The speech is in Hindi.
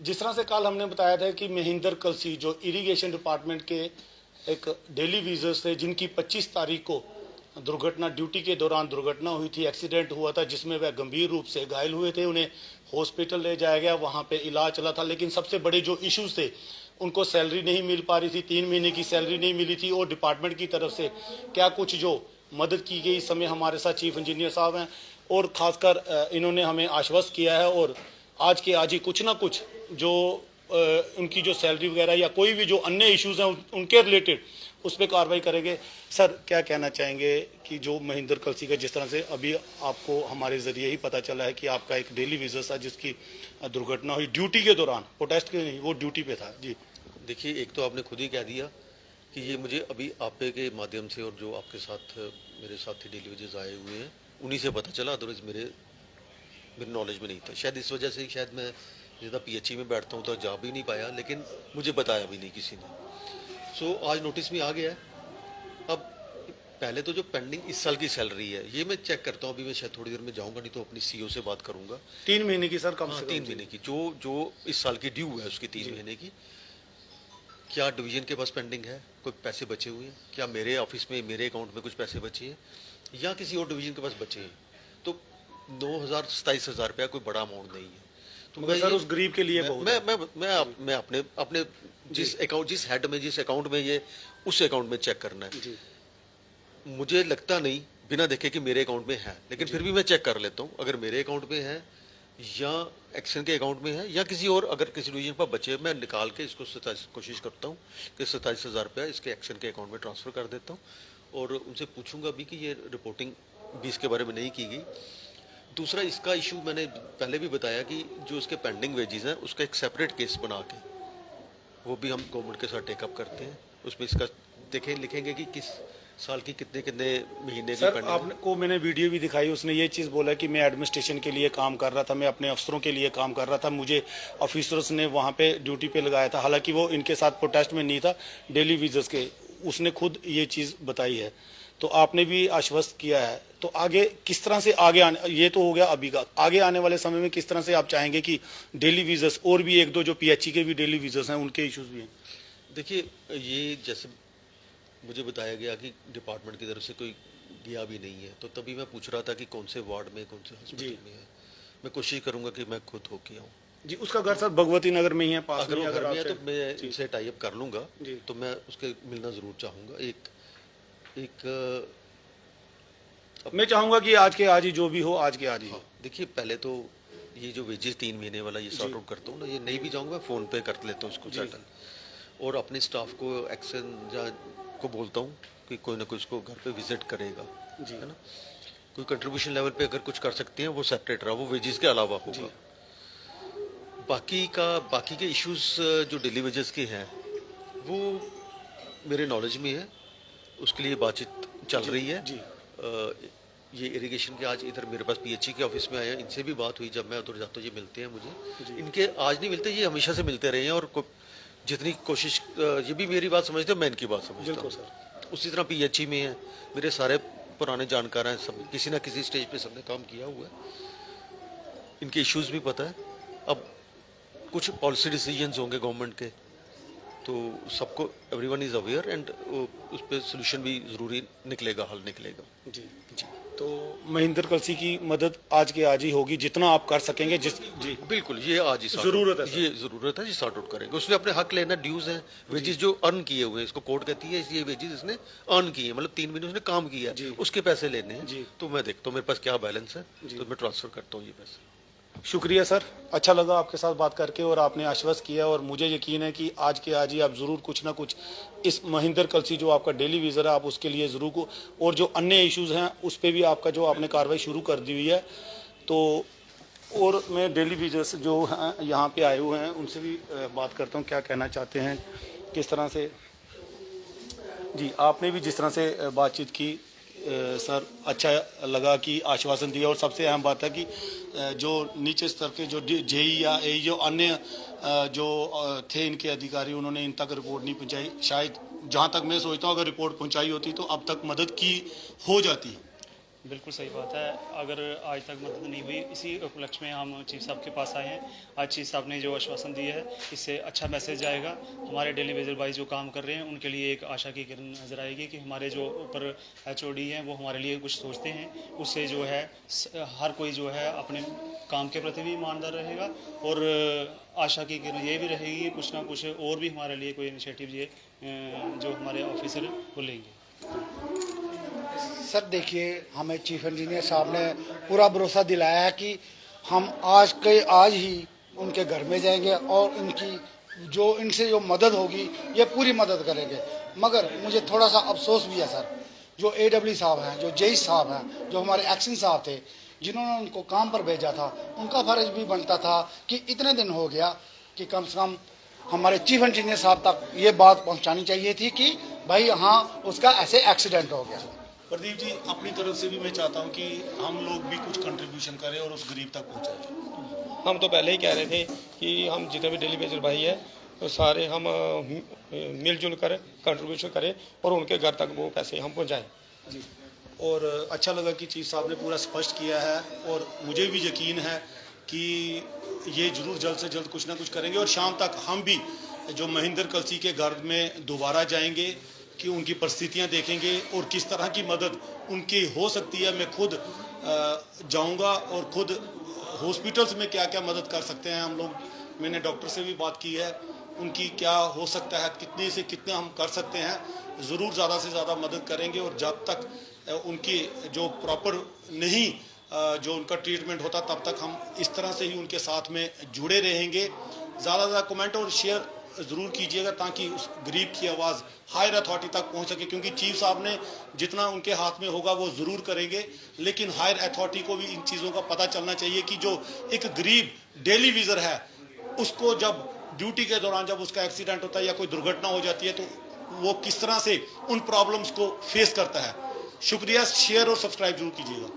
जिस तरह से कल हमने बताया था कि महेंद्र कलसी जो इरिगेशन डिपार्टमेंट के एक डेली विजर्स थे, जिनकी 25 तारीख को दुर्घटना, ड्यूटी के दौरान दुर्घटना हुई थी, एक्सीडेंट हुआ था जिसमें वह गंभीर रूप से घायल हुए थे। उन्हें हॉस्पिटल ले जाया गया, वहां पे इलाज चला था, लेकिन सबसे बड़े जो इश्यूज थे, उनको सैलरी नहीं मिल पा रही थी, 3 महीने की सैलरी नहीं मिली थी। और डिपार्टमेंट की तरफ से क्या कुछ जो मदद की गई, इस समय हमारे साथ चीफ इंजीनियर साहब हैं और खासकर इन्होंने हमें आश्वस्त किया है और आज के आज ही कुछ ना कुछ जो उनकी जो सैलरी वगैरह या कोई भी जो अन्य इश्यूज हैं उनके रिलेटेड उस पर कार्रवाई करेंगे। सर, क्या कहना चाहेंगे कि जो महेंद्र कलसी का, जिस तरह से अभी आपको हमारे जरिए ही पता चला है कि आपका एक डेली विजर था जिसकी दुर्घटना हुई ड्यूटी के दौरान, प्रोटेस्ट के नहीं, वो ड्यूटी पे था जी। देखिए, एक तो आपने खुद ही कह दिया कि ये मुझे अभी आप के माध्यम से और जो आपके साथ मेरे साथी डेली वेजेस आए हुए हैं उन्हीं से पता चला, अदरवाइज मेरे नॉलेज में नहीं था। शायद इस वजह से शायद मैं ज़्यादा पीएचई में बैठता हूँ तो जा भी नहीं पाया, लेकिन मुझे बताया भी नहीं किसी ने। सो आज नोटिस में आ गया है। अब पहले तो जो पेंडिंग इस साल की सैलरी है ये मैं चेक करता हूँ। अभी मैं शायद थोड़ी देर में जाऊँगा, नहीं तो अपनी सीईओ से बात करूँगा। 3 महीने की सर, कम से कम 3 महीने की जो इस साल की ड्यू है उसकी 3 महीने की। क्या डिवीजन के पास पेंडिंग है, कोई पैसे बचे हुए हैं, क्या मेरे ऑफिस में मेरे अकाउंट में कुछ पैसे बचे हैं या किसी और डिवीजन के पास बचे हैं। तो 9,000-27,000 रुपया कोई बड़ा अमाउंट नहीं है। तो मैं सर उस गरीब के लिए मैं अपने जिस हेड में जिस अकाउंट में ये उस अकाउंट में चेक करना है। मुझे लगता नहीं बिना देखे कि मेरे अकाउंट में है, लेकिन फिर भी मैं चेक कर लेता हूँ। अगर मेरे अकाउंट में है या एक्शन के अकाउंट में है या किसी और, अगर किसी डिवीजन पर बचे, मैं निकाल के इसको कोशिश करता हूँ कि 27,000 रुपया इसके एक्शन के अकाउंट में ट्रांसफ़र कर देता हूँ और उनसे पूछूंगा भी कि ये रिपोर्टिंग भी इसके बारे में नहीं की गई। दूसरा, इसका इशू मैंने पहले भी बताया कि जो उसके पेंडिंग वेजेस हैं उसका एक सेपरेट केस बना के वो भी हम गवर्नमेंट के साथ टेकअप करते हैं। उसमें इसका लिखेंगे कि किस साल की कितने कितने महीने की पेंडिंग। आपको मैंने वीडियो भी दिखाई, उसने ये चीज़ बोला कि मैं एडमिनिस्ट्रेशन के लिए काम कर रहा था, मैं अपने अफसरों के लिए काम कर रहा था, मुझे ऑफिसर्स ने वहाँ पे ड्यूटी पे लगाया था, हालांकि वो इनके साथ प्रोटेस्ट में नहीं था, डेली विजर्स के। उसने खुद ये चीज़ बताई है, तो आपने भी आश्वस्त किया है। तो आगे किस तरह से आगे आने, ये तो हो गया अभी का, आगे आने वाले समय में किस तरह से आप चाहेंगे कि डेली विजर्स और भी एक दो जो पीएचई के भी डेली विजर्स हैं उनके इश्यूज भी हैं? देखिए, ये जैसे मुझे बताया गया कि डिपार्टमेंट की तरफ से कोई गया भी नहीं है, तो तभी मैं पूछ रहा था कि कौन से वार्ड में, कौन से हॉस्पिटल में है। मैं कोशिश करूंगा कि मैं खुद होके आऊँ जी। उसका घर सर भगवती नगर में ही है, पास अगर में, वो घर में है आपसे तो मैं इनसे टाई अप कर लूँगा, जी। तो मैं उसके मिलना ज़रूर चाहूँगा। मैं चाहूंगा कि आज के आज ही जो भी हो, आज के आज ही हो। देखिए, पहले तो ये जो वेजेस 3 महीने वाला ये सॉर्ट आउट करता हूँ ना, ये नहीं भी जाऊँगा, मैं फ़ोन पे कर लेता हूँ इसको सेटल, और अपने स्टाफ को एक्शन को बोलता हूँ कि कोई ना कोई उसको घर पे विजिट करेगा, है ना। कोई कंट्रीब्यूशन लेवल पे अगर कुछ कर सकते हैं वो सेपरेट रहा, वो वेजेस के अलावा होगा। बाकी के इश्यूज जो डेली वेजेस के हैं वो मेरे नॉलेज में है, उसके लिए बातचीत चल रही है। ये इरिगेशन के आज इधर मेरे पास पीएचई के ऑफिस में आए हैं, इनसे भी बात हुई, जब मैं उधर जाता हूँ ये मिलते हैं मुझे। इनके आज नहीं मिलते, ये हमेशा से मिलते रहे हैं और जितनी कोशिश, ये भी मेरी बात समझते हैं, मैं इनकी बात समझता हूँ। उसी तरह पीएचई में है, मेरे सारे पुराने जानकार हैं, सब किसी ना किसी स्टेज पे सबने काम किया हुआ है, इनके इश्यूज भी पता है। अब कुछ पॉलिसी डिसीजंस होंगे गवर्नमेंट के, तो सबको एवरीवन इज अवेयर एंड उस पर सोल्यूशन भी जरूरी निकलेगा, हल निकलेगा। जी जी। तो महेंद्र कलसी की मदद आज के आज ही होगी, जितना आप कर सकेंगे। जी बिल्कुल, ये आज ही जरूरत है, ये जरूरत है, ये सॉर्ट आउट करेंगे। उसने अपने हक लेना, ड्यूज हैं, वेजेस जो अर्न किए हुए हैं, इसको कोर्ट कहती है, ये वेजेस इसने अर्न किए हैं, मतलब 3 महीने उसने काम किया है, उसके पैसे लेने हैं। तो मैं देखता हूँ मेरे पास क्या बैलेंस है, तो मैं ट्रांसफर करता हूँ ये पैसे। शुक्रिया सर, अच्छा लगा आपके साथ बात करके और आपने आश्वस्त किया, और मुझे यकीन है कि आज के आज ही आप ज़रूर कुछ ना कुछ इस महेंद्र कलसी जो आपका डेली विज़र है, आप उसके लिए ज़रूर को, और जो अन्य इश्यूज़ हैं उस पर भी आपका जो आपने कार्रवाई शुरू कर दी हुई है। तो और मैं डेली विज़र्स जो हैं यहाँ पे आए हुए हैं उनसे भी बात करता हूँ, क्या कहना चाहते हैं, किस तरह से। जी, आपने भी जिस तरह से बातचीत की सर, अच्छा लगा कि आश्वासन दिया, और सबसे अहम बात है कि जो नीचे स्तर के जो जेई या ए जो अन्य जो थे इनके अधिकारी, उन्होंने इन तक रिपोर्ट नहीं पहुंचाई। शायद जहां तक मैं सोचता हूं अगर रिपोर्ट पहुंचाई होती तो अब तक मदद की हो जाती। बिल्कुल सही बात है। अगर आज तक मदद नहीं हुई, इसी उपलक्ष्य में हम चीफ साहब के पास आए हैं। आज चीफ साहब ने जो आश्वासन दिया है, इससे अच्छा मैसेज जाएगा। हमारे डेली वेजर भाई जो काम कर रहे हैं उनके लिए एक आशा की किरण नज़र आएगी कि हमारे जो ऊपर HOD हैं वो हमारे लिए कुछ सोचते हैं। उससे जो है हर कोई जो है अपने काम के प्रति भी ईमानदार रहेगा, और आशा की किरण ये भी रहेगी कि कुछ ना कुछ और भी हमारे लिए कोई इनिशिएटिव ये जो हमारे ऑफिसर वो लेंगे। सर देखिए, हमें चीफ इंजीनियर साहब ने पूरा भरोसा दिलाया है कि हम आज ही उनके घर में जाएंगे और इनसे जो मदद होगी ये पूरी मदद करेंगे। मगर मुझे थोड़ा सा अफसोस भी है सर, जो AW साहब हैं, जो JE साहब हैं, जो हमारे एक्शन साहब थे, जिन्होंने उनको काम पर भेजा था, उनका फर्ज भी बनता था कि इतने दिन हो गया कि कम से कम हमारे चीफ इंजीनियर साहब तक ये बात पहुंचानी चाहिए थी कि भाई हाँ उसका ऐसे एक्सीडेंट हो गया। प्रदीप जी, अपनी तरफ से भी मैं चाहता हूं कि हम लोग भी कुछ कंट्रीब्यूशन करें और उस गरीब तक पहुंचाएं। हम तो पहले ही कह रहे थे कि हम जितने भी डेली वेजर भाई है तो सारे हम मिलजुल कर कंट्रीब्यूशन करें और उनके घर तक वो पैसे हम पहुंचाएं। जी, और अच्छा लगा कि चीफ साहब ने पूरा स्पष्ट किया है, और मुझे भी यकीन है कि ये जरूर जल्द से जल्द कुछ ना कुछ करेंगे, और शाम तक हम भी जो महेंद्र कलसी के घर में दोबारा जाएंगे कि उनकी परिस्थितियां देखेंगे और किस तरह की मदद उनकी हो सकती है। मैं खुद जाऊंगा और खुद हॉस्पिटल्स में क्या क्या मदद कर सकते हैं हम लोग, मैंने डॉक्टर से भी बात की है, उनकी क्या हो सकता है, कितने से कितने हम कर सकते हैं, ज़रूर ज़्यादा से ज़्यादा मदद करेंगे। और जब तक उनकी जो प्रॉपर नहीं जो उनका ट्रीटमेंट होता, तब तक हम इस तरह से ही उनके साथ में जुड़े रहेंगे। ज़्यादा ज़्यादा कमेंट और शेयर ज़रूर कीजिएगा ताकि उस गरीब की आवाज़ हायर अथॉरिटी तक पहुंच सके, क्योंकि चीफ साहब ने जितना उनके हाथ में होगा वो ज़रूर करेंगे, लेकिन हायर अथॉरिटी को भी इन चीज़ों का पता चलना चाहिए कि जो एक गरीब डेली वीज़र है उसको जब ड्यूटी के दौरान जब उसका एक्सीडेंट होता है या कोई दुर्घटना हो जाती है तो वो किस तरह से उन प्रॉब्लम्स को फेस करता है। शुक्रिया, शेयर और सब्सक्राइब जरूर कीजिएगा।